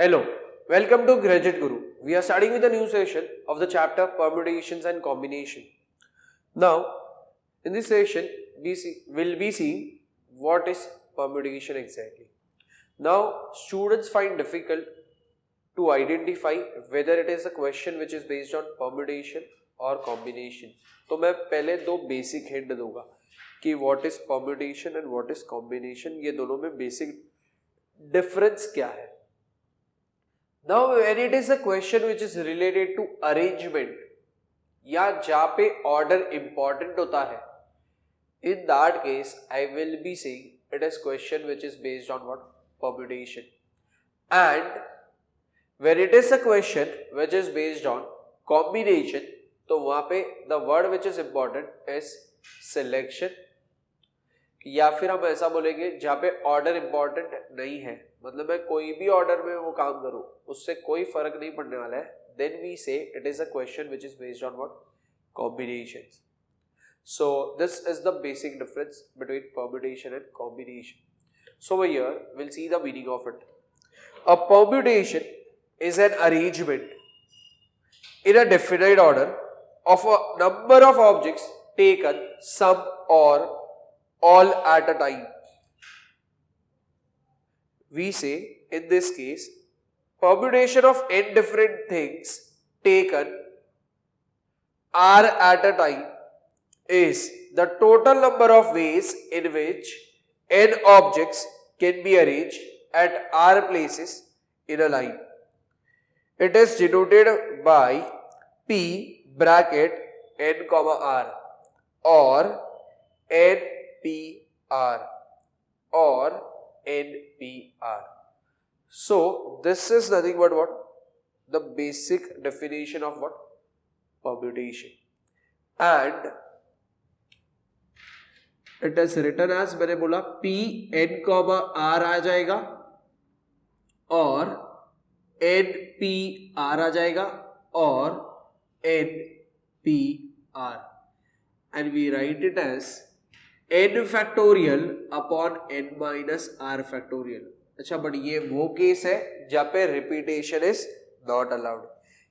Hello, welcome to Graduate Guru. We are starting with a new session of the chapter Permutations and Combination. Now, in this session, we'll be seeing what is permutation exactly. Now, students find difficult to identify whether it is a question which is based on permutation or combination. तो मैं पहले दो basic hint दूंगा कि what is permutation and what is combination, ये दोनों में basic difference क्या है. Now when it is a question which is related to arrangement या जहाँ पे order important होता है, in that case I will be saying it is question which is based on what? Permutation. And when it is a question which is based on combination, तो वहाँ पे the word which is important is selection, या फिर हम ऐसा बोलेंगे जहाँ पे ऑर्डर इंपॉर्टेंट नहीं है, मतलब मैं कोई भी ऑर्डर में वो काम करूं उससे कोई फर्क नहीं पड़ने वाला है, देन वी से it is a question which is based on what? Combinations. So this is the basic difference between permutation and combination. So here will see the meaning of it. A permutation is an arrangement in a definite order of a number of objects taken some or all at a time. We say in this case permutation of n different things taken r at a time is the total number of ways in which n objects can be arranged at r places in a line. It is denoted by P bracket n comma r or NPR or NPR. So this is nothing but what? The basic definition of what? Permutation. And it is written as, मैंने बोला P n comma r आ जाएगा और NPR आ जाएगा और NPR, and we write it as n factorial upon n minus r factorial. अच्छा, but ये वो case है जहाँ पे रिपीटेशन इज नॉट अलाउड.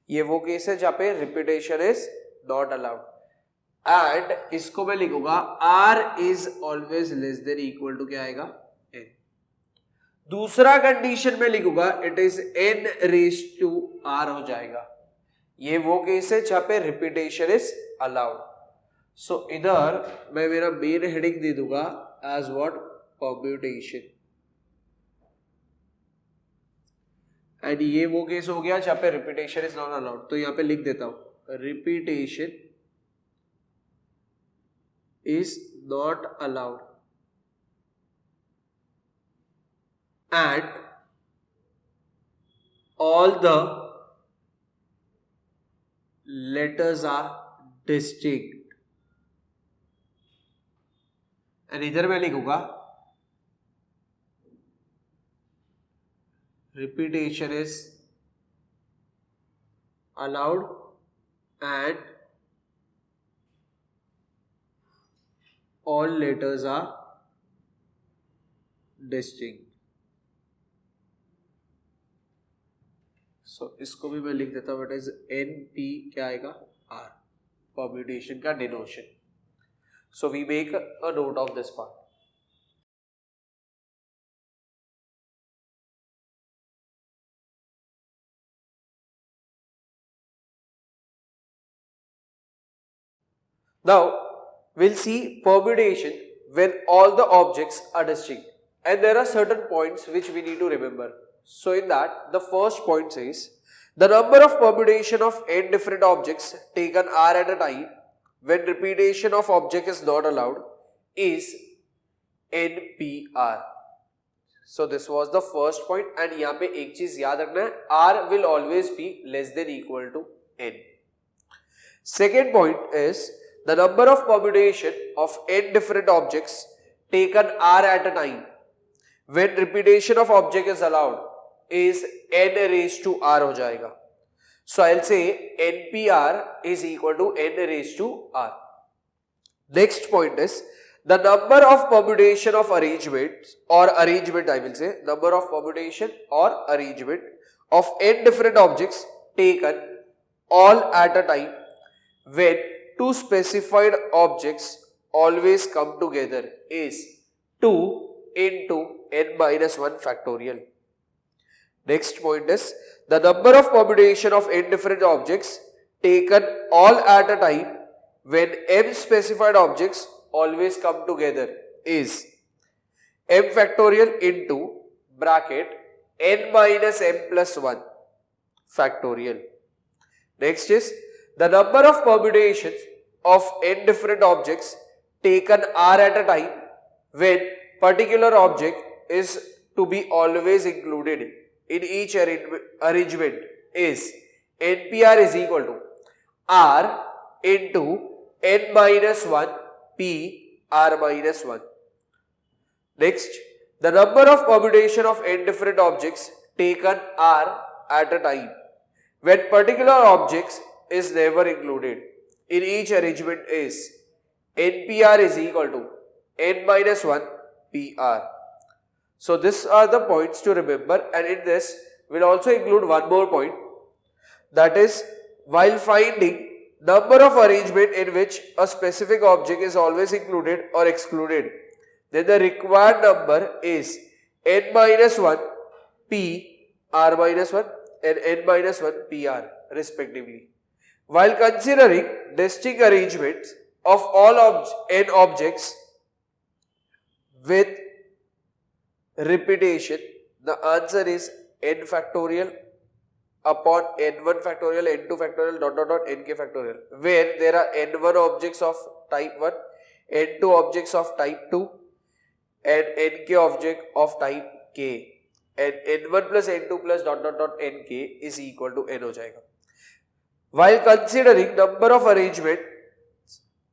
ये वो केस है जहाँ पे repetition is not allowed. And इसको मैं लिखूंगा r is always less than equal to क्या आएगा? n. दूसरा कंडीशन में लिखूंगा it is n raise to r हो जाएगा. ये वो केस है जहाँ पे रिपीटेशन इज अलाउड. सो इधर मैं मेरा मेन हेडिंग दे दूंगा एज व्हाट? परम्यूटेशन. एंड ये वो केस हो गया जहाँ पे रिपीटेशन इज नॉट अलाउड. तो यहाँ पे लिख देता हूं repetition is not allowed and all the letters are distinct. and इधर मैं लिखूंगा repetition is allowed and all letters are distinct. सो इसको भी मैं लिख देता हूँ. इट इज NP क्या आएगा? R, परम्यूटेशन का denotation. So we make a note of this part. Now we'll see permutation when all the objects are distinct, and there are certain points which we need to remember. So in that, the first point says the number of permutation of n different objects taken r at a time when repetition of object is not allowed is NPR. So this was the first point, and यहाँ पे एक चीज याद रखना है, r will always be less than equal to n. Second point is the number of permutation of n different objects taken r at a time when repetition of object is allowed is n raised to r हो जाएगा. So I'll say NPR is equal to n raised to r. Next point is the number of permutation of arrangements or arrangement, I will say number of permutation or arrangement of n different objects taken all at a time when two specified objects always come together is 2 into n minus 1 factorial. Next point is the number of permutation of n different objects taken all at a time when m specified objects always come together is m factorial into bracket n minus m plus 1 factorial. Next is the number of permutations of n different objects taken are at a time when particular object is to be always included in each arrangement is NPR is equal to R into n minus 1 P R minus 1. Next, the number of permutation of n different objects taken are at a time when particular objects is never included in each arrangement is NPR is equal to n minus 1 PR. So these are the points to remember, and in this we'll also include one more point, that is while finding number of arrangement in which a specific object is always included or excluded, then the required number is n minus 1 P R minus 1 and n minus 1 PR respectively. While considering distinct arrangements of all n objects with repetition, the answer is n factorial upon n1 factorial, n2 factorial, nk factorial, where there are n1 objects of type 1, n2 objects of type 2 and nk object of type k, and n1 plus n2 plus nk is equal to n हो जाएगा. While considering number of arrangements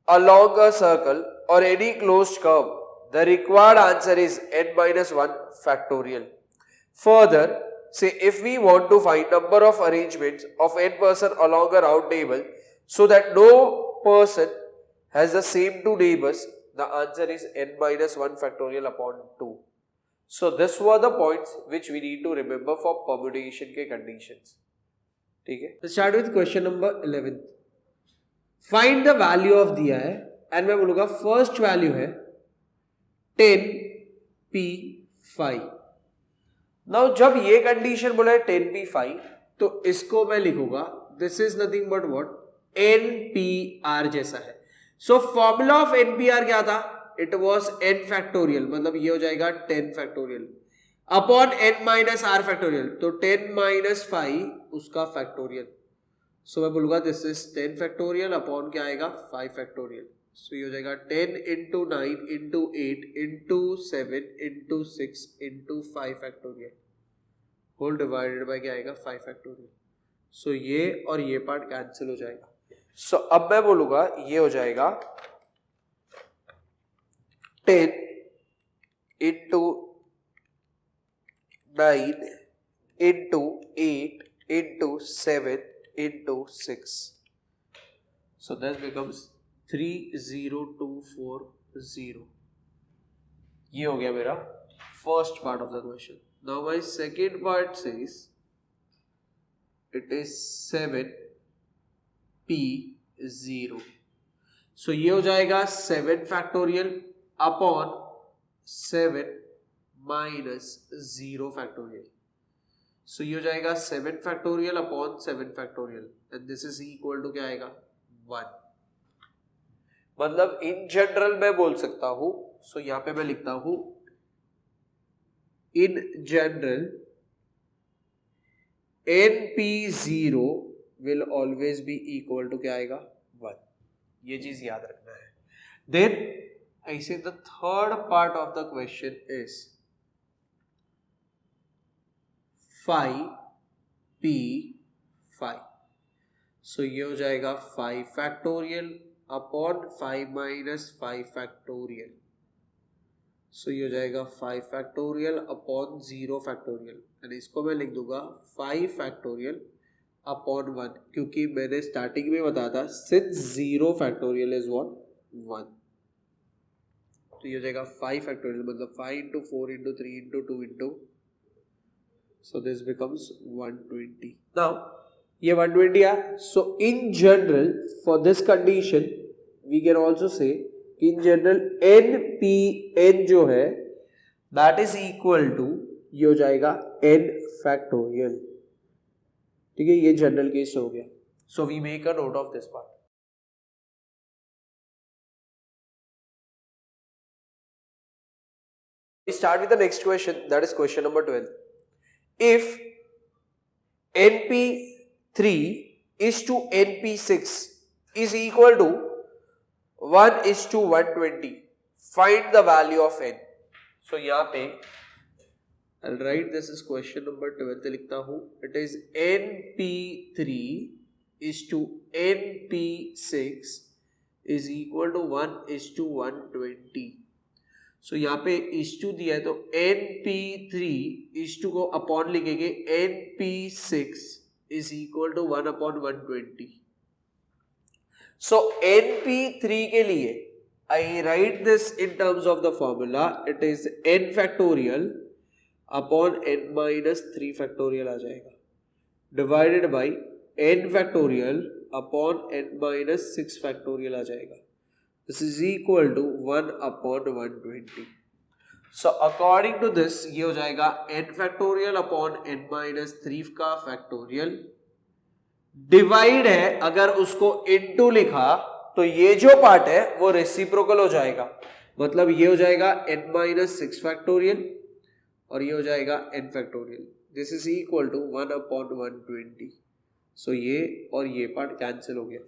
along a circle or any closed curve, the required answer is n minus 1 factorial. Further, say if we want to find number of arrangements of n person along a round table so that no person has the same two neighbors, the answer is n minus 1 factorial upon 2. So this were the points which we need to remember for permutation के conditions. ठीक है? तो start with question number 11. Find the value of दिया है and मैं बोलूँगा first value है 10p5. Now जब ये condition बोला है 10p5, तो इसको मैं लिखूंगा this is nothing but what npr जैसा है. So formula of npr क्या था? It was n factorial, मतलब ये हो जाएगा 10 factorial upon n minus r factorial, तो 10 माइनस 5 उसका factorial. सो मैं बोलूँगा दिस इज 10 factorial अपॉन क्या आएगा 5 factorial. सो ये हो जाएगा 10 into 9 into 8 into 7 into 6 into 5 factorial whole divided by क्या आएगा 5 factorial. सो ये और ये पार्ट कैंसिल हो जाएगा. सो अब मैं बोलूँगा ये हो जाएगा 10 into 9 into 8 into 7 into 6. So that becomes 30240. ये हो गया मेरा first part of the question. Now my second part says it is 7p0. So ये हो जाएगा 7 factorial upon 7 minus 0 factorial. So ये हो जाएगा 7 factorial upon 7 factorial and this is equal to क्या आएगा 1. मतलब in general मैं बोल सकता हूँ, so यहाँ पे मैं लिखता हूँ in general np0 will always be equal to क्या आएगा 1. ये चीज याद रखना है. Then I say the third part of the question is 5p5. So ये हो जाएगा 5 factorial upon 5 minus 5 factorial. So ये हो जाएगा 5 factorial upon 0 factorial and इसको मैं लिख दूंगा 5 factorial upon 1 क्योंकि मैंने स्टार्टिंग में बताया था since 0 factorial is what 1. तो ये हो जाएगा 5 factorial मतलब 5 into 4 into 3 into 2 into So this becomes 120. Now ये 120 है. So in general for this condition we can also say in general NPN जो है that is equal to ये हो जाएगा n factorial. ठीक है, ये जनरल केस हो गया. So we make a note of this part. We start with the next question, that is question number 12. If NP3 is to NP6 is equal to 1 is to 120, find the value of n. So यहाँ पे I'll write this is question number 12 लिखता हूँ. It is NP3 is to NP6 is equal to 1 is to 120. So यहाँ पे is to दिया है तो NP3 is to को अपॉन लिखेंगे NP6 is equal to 1 upon 120. So NP3 के लिए I write this in terms of the formula. It is n factorial upon n minus 3 factorial आ जाएगा divided by n factorial upon n minus 6 factorial आ जाएगा. This is equal to 1 upon 120. So according to this ये हो जाएगा n factorial upon n minus 3 का factorial divide है. अगर उसको into लिखा तो ये जो पार्ट है वो रेसिप्रोकल हो जाएगा. मतलब ये हो जाएगा n minus 6 factorial और ये हो जाएगा n factorial. This is equal to 1 upon 120. So ये और ये पार्ट कैंसिल हो गया.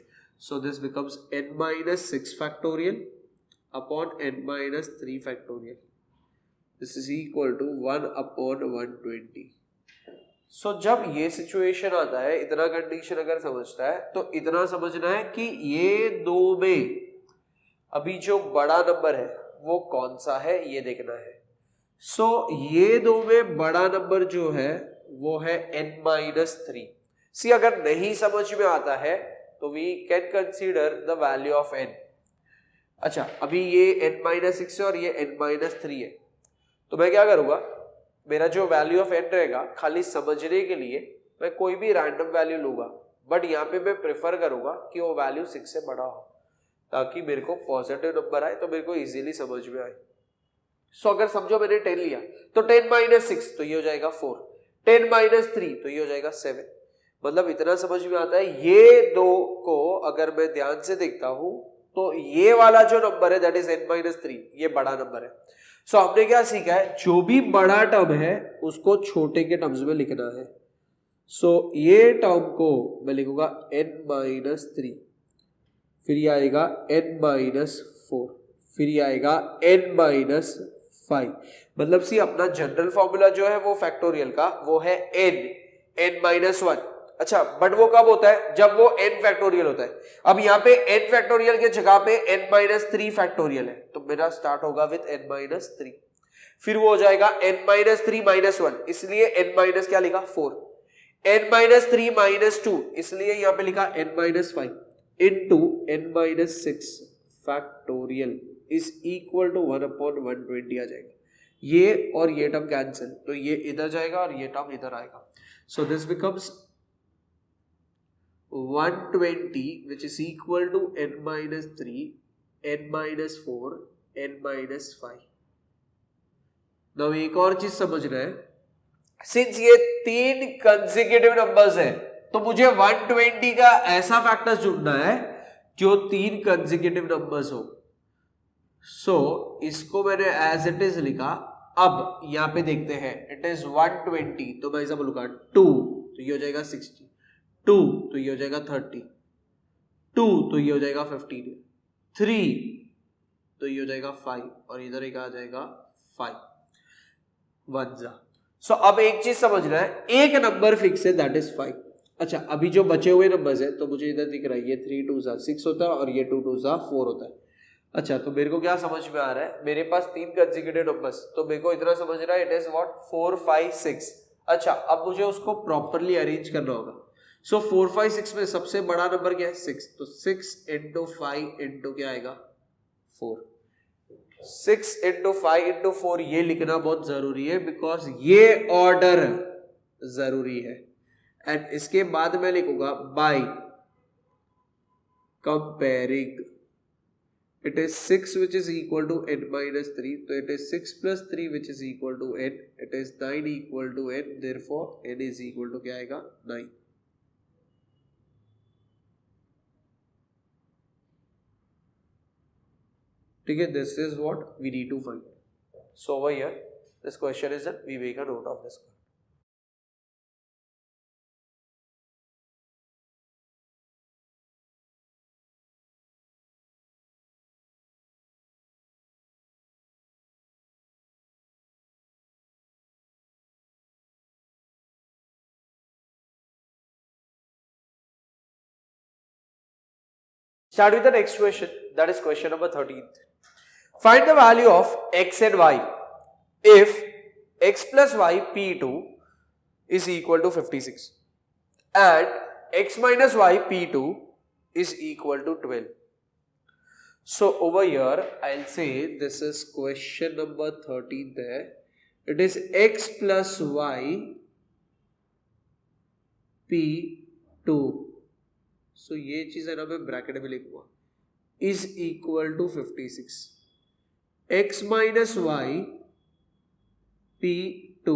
So this becomes n minus 6 factorial upon n minus 3 factorial. This is equal to 1 upon 120. So जब ये सिचुएशन आता है, इतना कंडीशन अगर समझता है तो इतना समझना है कि ये दो में अभी जो बड़ा नंबर है वो कौन सा है ये देखना है. So ये दो में बड़ा नंबर जो है वो है n minus 3. सी अगर नहीं समझ में आता है तो we can consider the value of n. अच्छा अभी ये n minus 6 है और ये n minus 3 है तो मैं क्या करूँगा, मेरा जो वैल्यू ऑफ n रहेगा खाली समझने के लिए मैं कोई भी रैंडम वैल्यू लूँगा, बट यहाँ पे मैं प्रेफर करूँगा कि वो वैल्यू 6 से बड़ा हो ताकि मेरे को पॉजिटिव नंबर आए तो मेरे को इजीली समझ में आए. सो अगर समझो मैंने 10 लिया तो 10 minus 6 तो ये हो जाएगा 4, 10 minus 3 तो ये हो जाएगा 7. मतलब इतना समझ में आता है. ये दो को अगर मैं ध्यान से देखता हूं तो ये वाला जो नंबर है दैट इज n minus 3 ये बड़ा नंबर है. सो हमने क्या सीखा है, जो भी बड़ा टर्म है उसको छोटे के टर्म्स में लिखना है. सो ये टर्म को मैं लिखूंगा n minus 3, फिर ये आएगा n minus 4, फिर ये आएगा n minus 5. मतलब सी अपना जनरल फॉर्मूला जो है वो फैक्टोरियल का वो है n minus 1. अच्छा बट वो कब होता है, जब वो n फैक्टोरियल होता है. अब यहाँ पे n फैक्टोरियल के जगह पे n minus 3 फैक्टोरियल है तो मेरा स्टार्ट होगा विद n minus 3, फिर वो हो जाएगा n minus 3 minus 1 इसलिए n minus क्या लिखा 4, n minus 3 minus 2 इसलिए यहाँ पे लिखा n minus 5 into n minus 6 factorial is equal to 1 upon 120 आ जाएगा. ये और ये टर्म कैंसिल तो ये इधर जाएगा और ये टर्म इधर आएगा. So this becomes 120 which is equal to n minus 3, n minus 4, n minus 5. Now एक और चीज समझना है, सिंस ये 3 कंसेक्यूटिव नंबर्स है तो मुझे 120 का ऐसा फैक्टर्स ढूंढना है जो 3 कंसेक्यूटिव नंबर्स हो. सो इसको मैंने एज इट इज लिखा. अब यहाँ पे देखते हैं इट इज 120 तो मैं ऐसा बोलूंगा 2 तो ये हो जाएगा 60, 2 तो ये हो जाएगा 30, 2 तो ये हो जाएगा 15, 3 तो ये हो जाएगा 5 और इधर एक आ जाएगा 5 1 सो अब एक चीज समझना है, एक नंबर फिक्स है दैट इज 5. अच्छा अभी जो बचे हुए नंबर्स है तो मुझे इधर दिख रहा है ये 3 2 6 होता है और ये 2 2 4 होता है. अच्छा तो मेरे को क्या समझ में आ रहा है, मेरे पास 3 कंसेक्यूटिव नंबर्स तो मेरे को इतना समझ रहा है इट इज व्हाट 4 5 6. अच्छा अब मुझे उसको प्रॉपरली अरेंज करना होगा. सो 4 5 6 में सबसे बड़ा नंबर क्या है 6, तो 6 into 5 into क्या आएगा 4. 6 into 5 into 4 ये लिखना बहुत जरूरी है बिकॉज ये ऑर्डर जरूरी है। एंड इसके बाद मैं लिखूंगा by comparing it is 6 which is equal to n minus 3, so it is 6 plus 3 which is equal to n, it is 9 equal to n, therefore n is equal to क्या आएगा 9। ठीक है, this is what we need to find. So over here this question is that we make a note of this one. Start with the next question, that is question number 13. Find the value of x and y if x plus y p2 is equal to 56 and x minus y p2 is equal to 12. So over here I'll say this is question number 13 there. It is x plus y p2. So ये चीज है ना मैं bracket में लिखूंगा is equal to 56. x minus y p2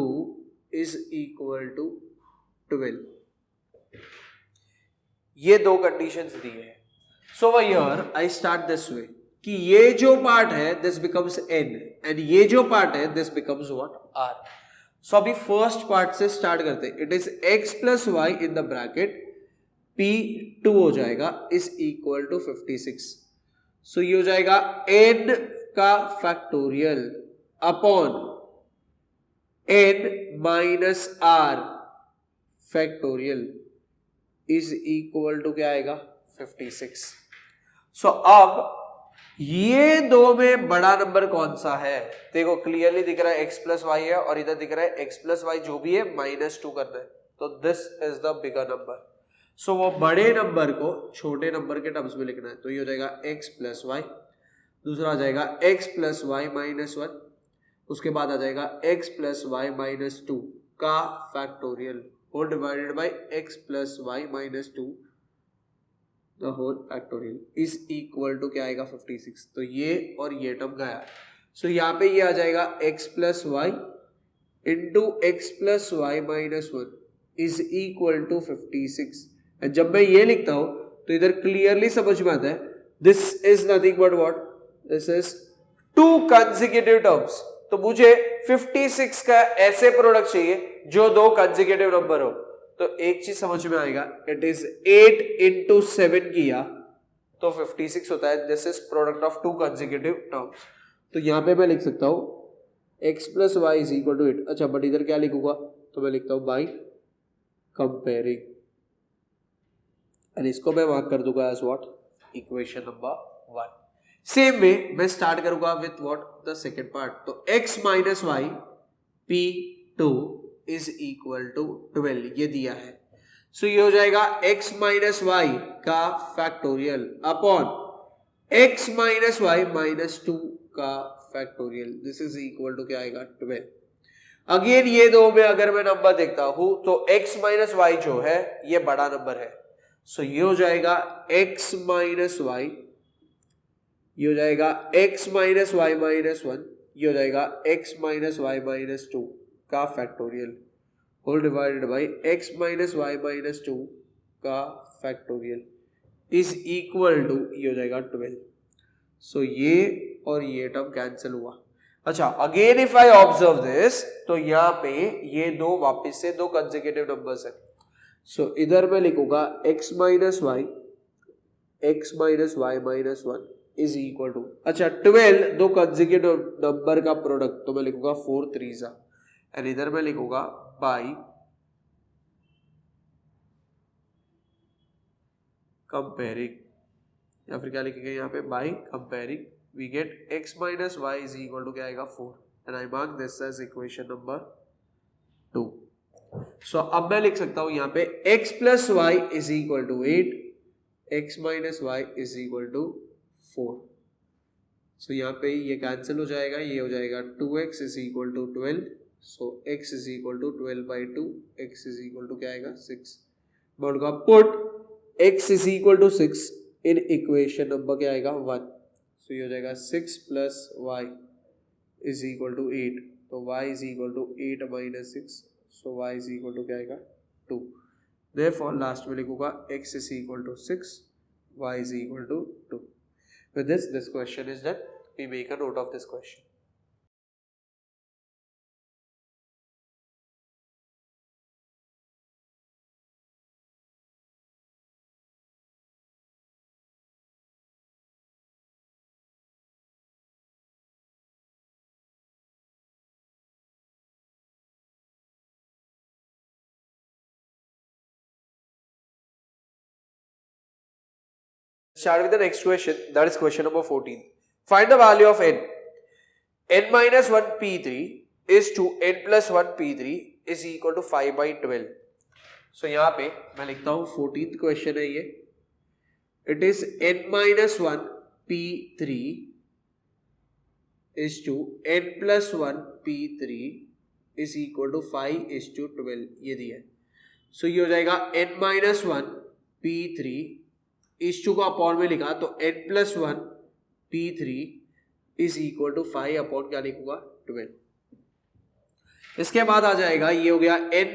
is equal to 12. ये दो conditions दी है। So over here I start this way कि ये जो पार्ट है दिस बिकम्स n एंड ये जो पार्ट है this becomes what r। So अभी फर्स्ट पार्ट से स्टार्ट करते हैं। It is x plus y in the bracket p2 हो जाएगा इज इक्वल टू 56। सो ये हो जाएगा n का factorial upon n minus r factorial is equal to क्या आएगा 56। सो अब ये दो में बड़ा नंबर कौन सा है? देखो क्लियरली दिख रहा है x प्लस वाई है और इधर दिख रहा है x प्लस वाई जो भी है -2 करना है, तो this is the bigger number. सो वो बड़े नंबर को छोटे नंबर के टर्म्स में लिखना है, तो ये हो जाएगा x प्लस वाई, दूसरा आ जाएगा x प्लस वाई -1, उसके बाद आ जाएगा x प्लस वाई -2 का factorial whole divided by x plus y -2 the whole factorial is equal to क्या आएगा 56। तो ये और ये टर्म गया। सो यहाँ पे ये आ जाएगा x plus y into x plus y -1 is equal to 56। जब मैं ये लिखता हूं तो इधर क्लियरली समझ में आता है this is nothing but what, this is to consecutive terms. तो मुझे 56 का ऐसे प्रोडक्ट चाहिए जो दो कंसेक्यूटिव नंबर हो। तो एक चीज समझ में आएगा, इट इज 8 इंटू 7 किया तो 56 होता है। This is product of two consecutive terms. तो यहां पे मैं लिख सकता हूं x plus y is equal to 8। अच्छा, बट इधर क्या लिखूंगा? तो मैं लिखता हूं बाय कंपेयरिंग, एंड इसको मैं मार्क कर दूंगा as what equation number 1। Same way मैं स्टार्ट करूंगा with what the second part. तो x minus y p2 is equal to 12 ये दिया है। सो ये हो जाएगा x माइनस वाई का factorial upon x minus y -2 का factorial, this is equal to क्या आएगा 12। अगेन ये दो में अगर मैं नंबर देखता हूं तो x माइनस वाई जो है ये बड़ा नंबर है। सो ये हो जाएगा x माइनस वाई, ये हो जाएगा x माइनस वाई -1, ये हो जाएगा x माइनस वाई -2 का factorial whole divided by x minus y -2 का फैक्टोरियल इज इक्वल टू ये हो जाएगा 12। सो ये और ये टर्म कैंसिल हुआ। अच्छा, again if I observe this तो यहाँ पे ये दो वापस से दो कंसेक्यूटिव नंबर्स है। सो इधर मैं लिखूंगा x minus y -1 is equal to, अच्छा 12 दो कंसेक्यूटिव नंबर का प्रोडक्ट, तो मैं लिखूंगा 4 3 एंड इधर मैं लिखूंगा बाय कंपेयरिंग, या फिर क्या लिखेंगे यहाँ पे by comparing we get x minus y is equal to क्या आएगा 4 and I mark this as equation number 2। So अब मैं लिख सकता हूं यहाँ पे x plus y is equal to 8, x minus y is equal to 4। So यहाँ पे ये कैंसिल हो जाएगा, ये हो जाएगा 2x is equal to 12 so x is equal to 12/2, x is equal to क्या आएगा 6। मैं उनका put x is equal to 6 in equation number क्या आएगा 1। सो ये हो जाएगा 6 plus y is equal to 8, तो y is equal to 8 minus 6, so y is equal to क्या आएगा 2। देयरफॉर लास्ट में लिखूंगा x is equal to 6, y is equal to 2. With this question is done. We make a note of this question. Start with the next question, that is question number 14. Find the value of n. n minus 1 p3 is to n plus 1 p3 is equal to 5/12. So यहाँ पे मैं लिखता हूँ 14th question है ये. It is n minus 1 p3 is to n plus 1 p3 is equal to 5/12 ये दिया है. So ये हो जाएगा n minus 1 p3 इस टू को अपॉन में लिखा तो n plus 1 p3 is equal to 5 upon क्या लिखूंगा 12। इसके बाद आ जाएगा ये हो गया n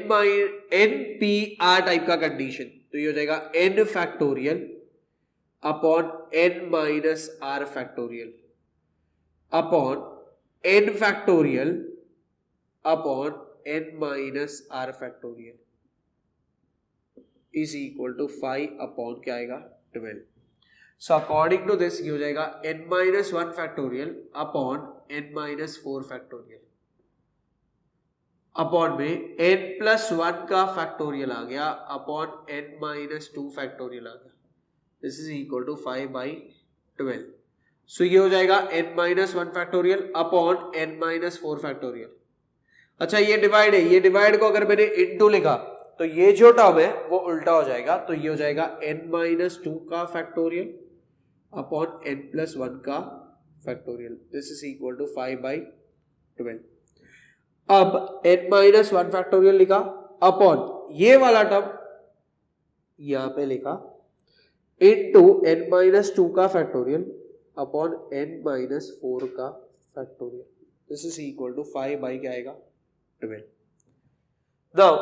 p r टाइप का कंडीशन, तो ये हो जाएगा n factorial upon n minus r factorial upon n factorial upon n minus r factorial is equal to 5 upon क्या आएगा 12। सो अकॉर्डिंग टू दिस ये हो जाएगा n minus 1 factorial upon n minus 4 factorial upon में n plus 1 का factorial आ गया upon n minus 2 factorial आ गया, this is equal to 5/12। So ये हो जाएगा n minus 1 factorial upon n minus 4 factorial. अच्छा ये डिवाइड है, ये डिवाइड को अगर मैंने इनटू लिखा तो ये जो टर्म है वो उल्टा हो जाएगा, तो ये हो जाएगा n माइनस 2 का फैक्टोरियल अपॉन n प्लस 1 का factorial, this is equal to 5/12। अब n माइनस 1 फैक्टोरियल लिखा अपॉन ये वाला टर्म यहां पे लिखा इनटू n माइनस 2 का फैक्टोरियल अपॉन n माइनस 4 का factorial, this is equal to 5 क्या आएगा 12। नाउ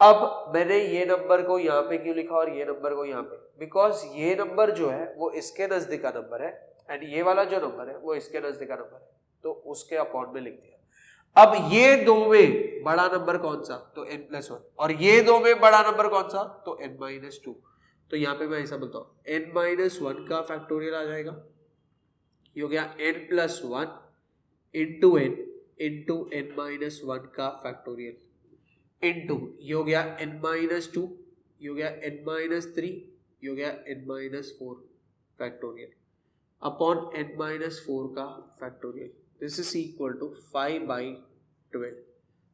अब मैंने ये नंबर को यहाँ पे क्यों लिखा और ये नंबर को यहाँ पे, बिकॉज ये नंबर जो है वो इसके नजदीक का नंबर है एंड ये वाला जो नंबर है वो इसके नजदीक का नंबर है, तो उसके अपॉन में लिख दिया। अब ये दो में बड़ा नंबर कौन सा, तो n प्लस 1, और ये दो में बड़ा नंबर कौन सा, तो n माइनस 2। तो यहाँ पे मैं ऐसा बोलता हूँ n माइनस 1 का फैक्टोरियल आ जाएगा, ये हो गया n plus 1 into n minus 1 का फैक्टोरियल इनटू ये हो गया n माइनस 2, ये हो गया n माइनस 3, ये हो गया n minus 4 factorial upon n minus 4 का factorial, this is equal to 5/12।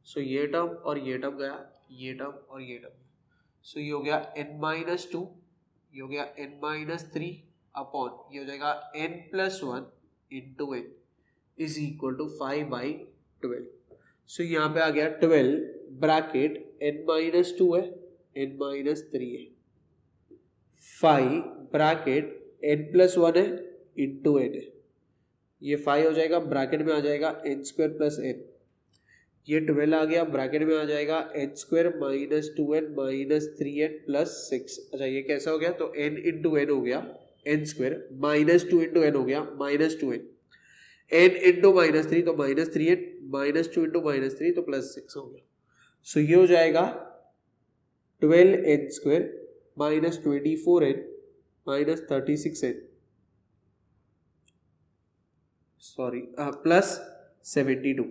So ये टर्म और ये टर्म गया, ये टर्म और ये टर्म, सो ये हो गया n माइनस 2, ये हो गया n माइनस 3 अपॉन ये हो जाएगा n plus 1 into n is equal to 5/12। So यहाँ पे आ गया 12 ब्रैकेट n माइनस 2 है n माइनस 3 है, 5 ब्रैकेट n प्लस 1 है इंटू n है, ये 5 हो जाएगा, ब्रैकेट में आ जाएगा n स्क्वायर प्लस n, ये 12 आ गया, ब्रैकेट में आ जाएगा n square minus 2n minus 3n plus 6। अच्छा ये कैसा हो गया, तो n इंटू n हो गया n square minus 2 into n हो गया minus 2n, n into minus 3 तो minus 3n minus 2 into minus 3 तो प्लस 6 हो गया। सो ये हो जाएगा 12n square minus 24n minus 36n sorry plus 72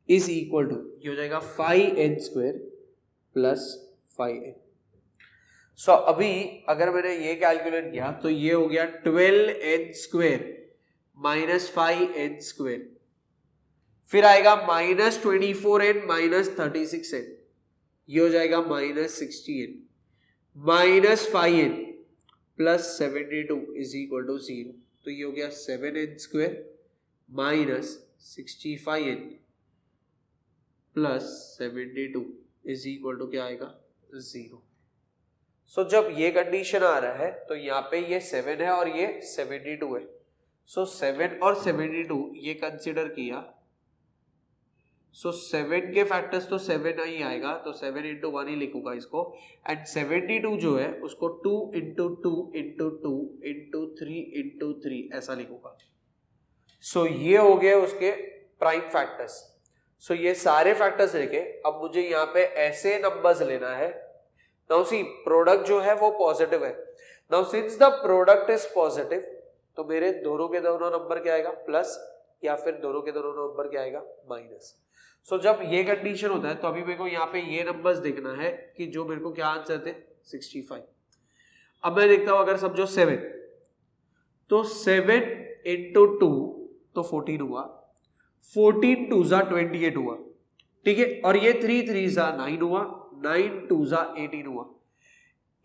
is equal to ये हो जाएगा 5n स्क्वायर प्लस 5n। सो अभी अगर मैंने ये कैलकुलेट किया तो ये हो गया 12n square minus 5n square, फिर आएगा माइनस 24n माइनस 36n, ये हो जाएगा minus 60n minus 5n plus 72 is equal to 0, तो ये हो गया 7n square minus 65n plus 72 is equal to क्या आएगा 0। सो जब ये कंडीशन आ रहा है तो यहाँ पे ये 7 है और ये 72 है। सो 7 और 72 ये कंसिडर किया। सो 7 के फैक्टर्स तो 7 ही आएगा, तो 7 इंटू 1 ही लिखूंगा इसको। एंड 72 जो है उसको 2 इंटू 2 इंटू 2 इंटू 3 इंटू 3 ऐसा लिखूंगा। सो ये हो गए उसके प्राइम फैक्टर्स। सो ये सारे फैक्टर्स लेके अब मुझे यहाँ पे ऐसे नंबर्स लेना है। नाउ सी प्रोडक्ट जो है वो पॉजिटिव है। Now since the product is positive तो मेरे दोनों के दोनों नंबर क्या आएगा प्लस, या फिर दोनों के दोनों नंबर क्या आएगा माइनस। सो जब ये कंडीशन होता है तो अभी मेरे को यहाँ पे ये नंबर्स देखना है कि जो मेरे को क्या आंसर थे 65। अब मैं देखता हूं अगर समझो 7 तो 7 इंटू 2 तो 14 हुआ, 14 2 जा 28 हुआ, ठीक है। और ये 3 3 जा 9 हुआ, 9 2 जा 18 हुआ।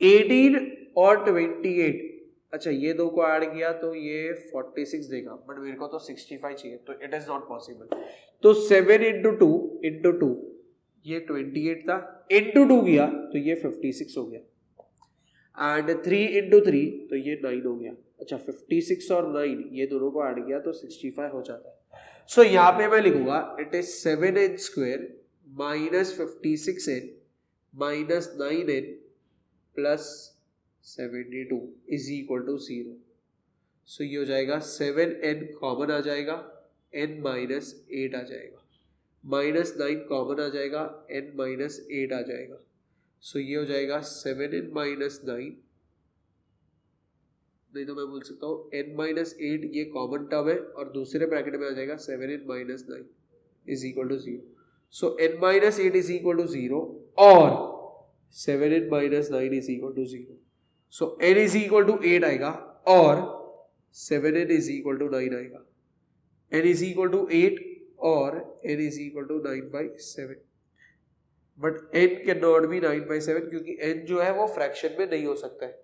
18 और 28, अच्छा ये दो को ऐड किया तो ये 46 देगा, बट मेरे को तो 65 चाहिए, तो इट इज नॉट पॉसिबल। तो 7 इंटू 2 इंटू 2 ये 28 था, इंटू 2 किया तो ये 56 हो गया, एंड 3 इंटू 3 तो ये 9 हो गया। अच्छा 56 और 9 ये दोनों को ऐड किया तो 65 हो जाता है। सो यहाँ पे मैं लिखूंगा it is 7n square minus 56n minus 9n plus 72 is equal to 0। So ये हो जाएगा 7n कॉमन आ जाएगा, n माइनस 8 आ जाएगा, माइनस 9 कॉमन आ जाएगा, n माइनस 8 आ जाएगा। सो ये हो जाएगा 7n माइनस 9, नहीं तो मैं बोल सकता हूँ n माइनस 8 ये कॉमन टर्म है और दूसरे ब्रैकेट में आ जाएगा 7n minus 9 is equal to 0। So n minus 8 is equal to 0 और 7n minus 9 is equal to 0। So n is equal to 8 आएगा और 7n इज इक्वल टू 9 आएगा। n इज इक्वल टू 8 और n is equal to 9/7, but n can not be 9/7 क्योंकि n जो है वो fraction में नहीं हो सकता है।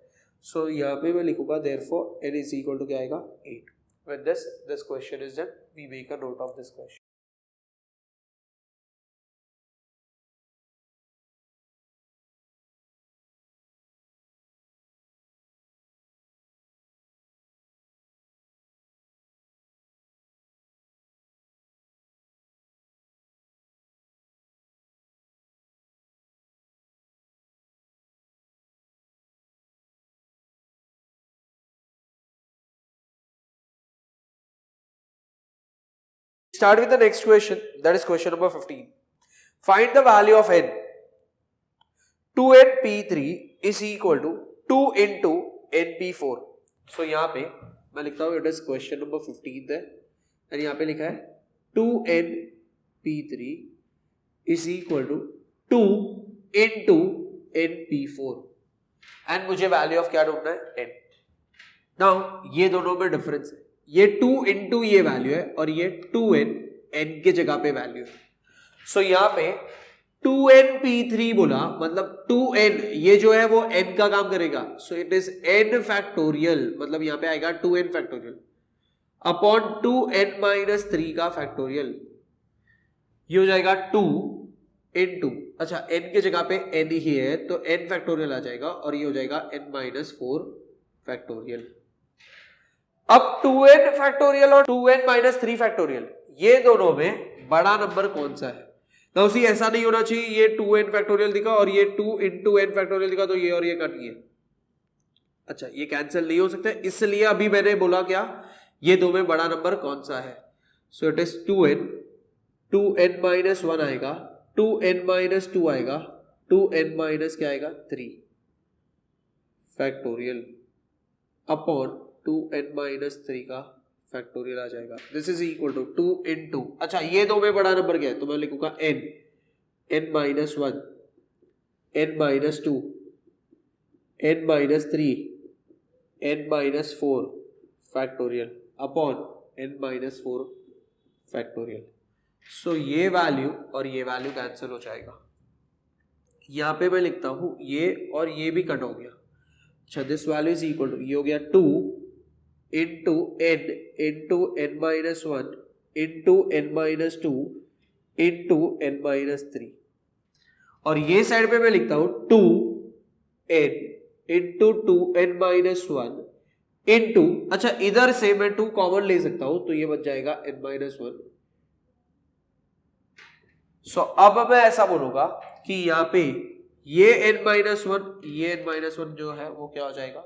सो यहाँ पे मैं लिखूंगा therefore n is equal to क्या आएगा 8। With this question is done, we make a note of this question. Start with the next question, that is question number 15. Find the value of n. 2np3 is equal to 2 into np4. So यहाँ पे मैं लिखता हूँ it is question number 15 है, और यहाँ पे लिखा है 2np3 is equal to 2 into np4 and मुझे वैल्यू ऑफ क्या ढूंढना है n। नाउ ये दोनों में डिफरेंस है, ये 2 इंटू ये वैल्यू है और ये 2n n के जगह पे वैल्यू है। सो यहाँ पे 2np3 बोला मतलब 2n ये जो है वो n का काम करेगा। So it is n factorial, मतलब यहाँ पे आएगा 2n factorial upon 2n minus 3 का फैक्टोरियल। ये हो जाएगा 2 इंटू, अच्छा n के जगह पे n ही है तो n फैक्टोरियल आ जाएगा और ये हो जाएगा n माइनस 4 फैक्टोरियल। अब 2n फैक्टोरियल और 2n माइनस 3 फैक्टोरियल ये दोनों में बड़ा नंबर कौन सा है? ना उसी ऐसा नहीं होना चाहिए ये 2n फैक्टोरियल दिखा और ये 2 इंटू n फैक्टोरियल दिखा तो ये और ये कट गया। अच्छा ये कैंसिल नहीं हो सकता, इसलिए अभी मैंने बोला क्या ये दो में बड़ा नंबर कौन सा है। So it is 2n minus 1 आएगा, 2n माइनस 2 आएगा, 2n माइनस क्या आएगा 3 फैक्टोरियल अपॉन 2n माइनस 3 का फैक्टोरियल आ जाएगा। This is equal to 2 into, अच्छा ये दो में बड़ा नंबर क्या है तो मैं लिखूंगा n minus 1, n minus 2, n minus 3, n minus 4 factorial upon n minus 4 factorial. So ये वैल्यू और ये वैल्यू कैंसिल हो जाएगा। यहाँ पे मैं लिखता हूं ये और ये भी कट हो गया। अच्छा this value is equal to, ये हो गया 2 into n minus 1 into n minus 2 into n minus three, और ये साइड पे मैं लिखता हूं 2n into 2n minus one into, अच्छा इधर से मैं 2 कॉमन ले सकता हूं तो ये बच जाएगा n माइनस वन। सो अब मैं ऐसा बोलूंगा कि यहाँ पे ये n माइनस वन, ये n माइनस वन जो है वो क्या हो जाएगा,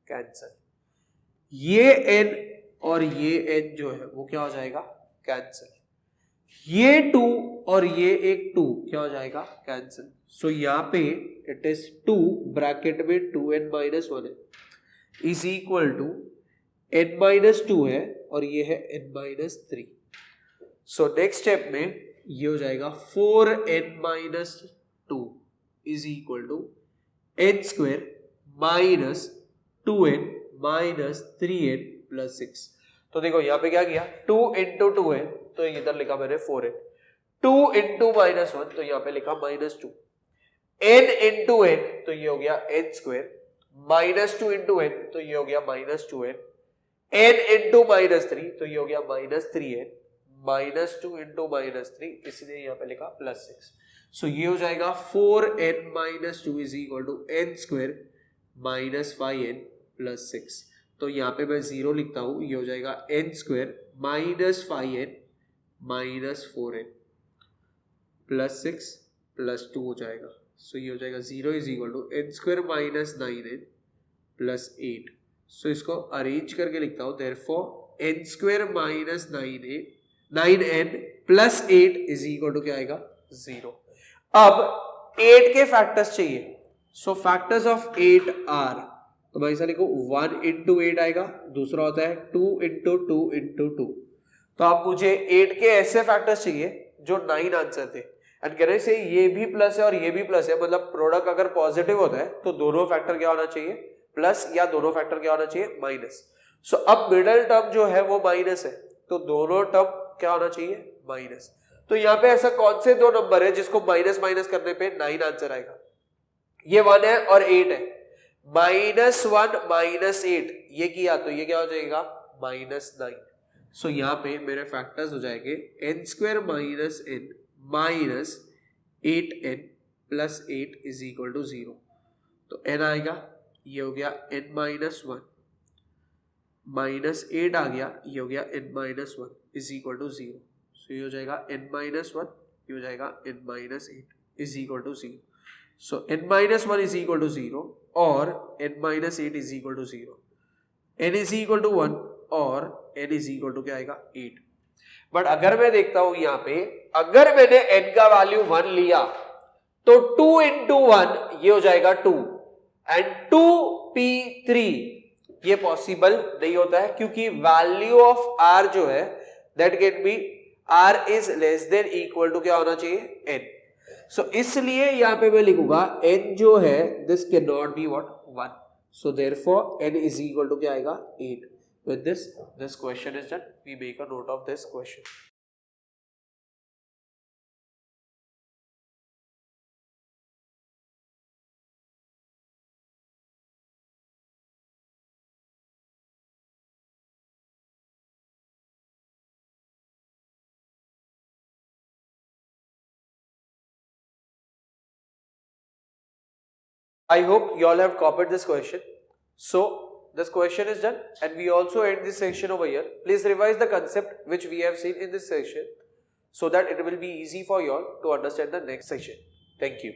कैंसल। ये n और ये n जो है वो क्या हो जाएगा, कैंसल। ये 2 और ये एक 2 क्या हो जाएगा, कैंसिल। सो यहाँ पे इट इज 2 ब्रैकेट में 2n माइनस वन है is equal to n minus two है और ये है n minus three. So next step में ये हो जाएगा 4n minus two is equal to n square minus 2n minus 3n plus 6। तो देखो यहाँ पे क्या किया, 2 इंटू टू है तो इधर लिखा मैंने 4n, 2 इंटू माइनस वन तो यहाँ पे लिखा minus two, n into n तो ये हो गया n square, minus two into n तो ये हो गया minus two n, n into minus three तो ये हो गया minus three n, minus two into minus three इसलिए यहाँ पे लिखा प्लस सिक्स। सो ये हो जाएगा 4n minus two is equal to n square minus 5n plus six. तो यहाँ पे मैं जीरो लिखता हूं, ये हो जाएगा n square minus 5n minus 4n plus six plus two हो जाएगा। सो ये हो जाएगा zero is equal to n square minus 9n plus 8। So इसको अरेंज करके लिखता हूं, therefore n square minus 9n plus 8 is equal to क्या आएगा, जीरो। अब 8 के फैक्टर्स चाहिए, सो फैक्टर्स ऑफ 8 आर, तो मैं ऐसा लिखो 1 इंटू 8 आएगा, दूसरा होता है 2 इंटू टू इंटू टू। तो आप मुझे 8 के ऐसे फैक्टर्स चाहिए जो 9 आंसर थे, एंड कहने से ये भी प्लस है और ये भी प्लस है, मतलब प्रोडक्ट अगर पॉजिटिव होता है तो दोनों फैक्टर क्या होना चाहिए, प्लस, या दोनों फैक्टर क्या होना चाहिए, माइनस। सो अब मिडल टर्म जो है वो माइनस है तो दोनों टर्म क्या होना चाहिए, माइनस। तो यहाँ पे ऐसा कौन से दो नंबर है जिसको माइनस माइनस करने पे 9 आंसर आएगा, ये 1 है और 8 है, माइनस 1 माइनस 8 ये किया तो ये क्या हो जाएगा, माइनस 9। सो यहाँ पे मेरे फैक्टर्स हो जाएंगे n square minus n minus 8n plus 8 is equal to zero. तो n आएगा, ये हो गया n माइनस वन, माइनस 8 आ गया, ये हो गया n minus one is equal to zero. So ये हो जाएगा n माइनस वन, ये हो जाएगा n minus 8 is equal to zero. So n minus one is equal to zero और n minus 8 is equal to zero, n is equal to 1 और n is equal to क्या आएगा, 8। But अगर मैं देखता हूं यहाँ पे, अगर मैंने n का वैल्यू 1 लिया तो 2 इंटू वन ये हो जाएगा 2 एंड 2p3 ये पॉसिबल नहीं होता है क्योंकि वैल्यू ऑफ r जो है that can be r is less than equal to क्या होना चाहिए, n। सो इसलिए यहाँ पे मैं लिखूंगा n जो है this can not be what, 1। So therefore n is equal to क्या आएगा, 8। With this question is done. We make a note of this question. I hope you all have copied this question. So this question is done and we also end this session over here. Please revise the concept which we have seen in this session so that it will be easy for you all to understand the next session. Thank you.